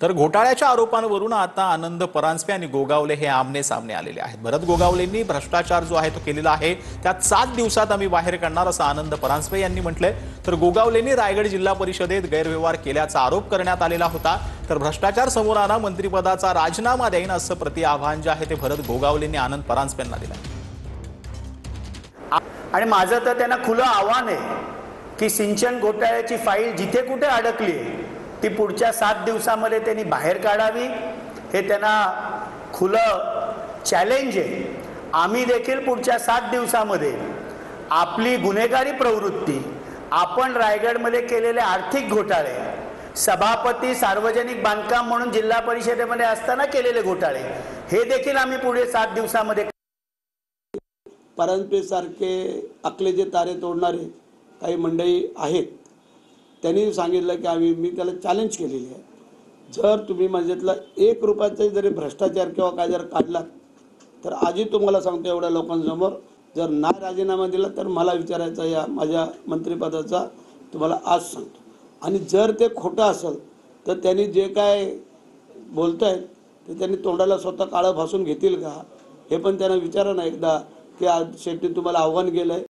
तर घोटाळ्याच्या आरोपांवरून आता आनंद परांजपे आणि गोगावले हे आमने सामने आलेले आहेत। भरत गोगावलेंनी भ्रष्टाचार जो आहे तो केलेला आहे, त्यात 7 दिवसात आम्ही बाहेर काढणार असं आनंद परांजपे यांनी म्हटलंय। तर गोगावलेंनी रायगड जिल्हा परिषदेत गैरव्यवहार केल्याचा आरोप करण्यात आलेला होता। तर भ्रष्टाचार समोर आला, मंत्रिपदाचा राजीनामा देईन असं प्रति आव्हान जे आहे ते भरत गोगावलेंनी आनंद परांजपे यांना दिलं। आणि माझं तर त्यांना खुलं आव्हान आहे की सिंचन घोटाळ्याची फाईल जिथे कुठे अडकली ती पुढच्या 7 दिवसामध्ये त्यांनी बाहेर काढावी, हे त्यांना खुलं चॅलेंज आहे। आम्ही देखील पुढच्या 7 दिवसामध्ये आपली गुन्हेगारी प्रवृत्ती, आपण रायगडमध्ये केलेले आर्थिक घोटाळे, सभापती सार्वजनिक बांधकाम म्हणून जिल्हा परिषदेमध्ये असताना केलेले घोटाळे, हे देखील आम्ही पुढे 7 दिवसामध्ये परांजपे सारखे अकलेचे तारे तोडणारे काही मंडळी आहेत, त्यांनी सांगितलं की मी त्याला चॅलेंज केलेली आहे, जर तुम्ही माझ्यातला 1 रुपयाचा जरी भ्रष्टाचार किंवा काय जर काढला तर आजही तुम्हाला सांगतो एवढ्या लोकांसमोर, जर नाही राजीनामा दिला तर मला विचारायचा या माझ्या मंत्रिपदाचा तुम्हाला आज सांगतो। आणि जर ते खोटं असेल तर त्यांनी जे काय बोलतायत ते त्यांनी तोंडाला स्वतः काळं भासून घेतील का, हे पण त्यांना विचारा ना एकदा की आज शेवटी तुम्हाला आव्हान केलंय।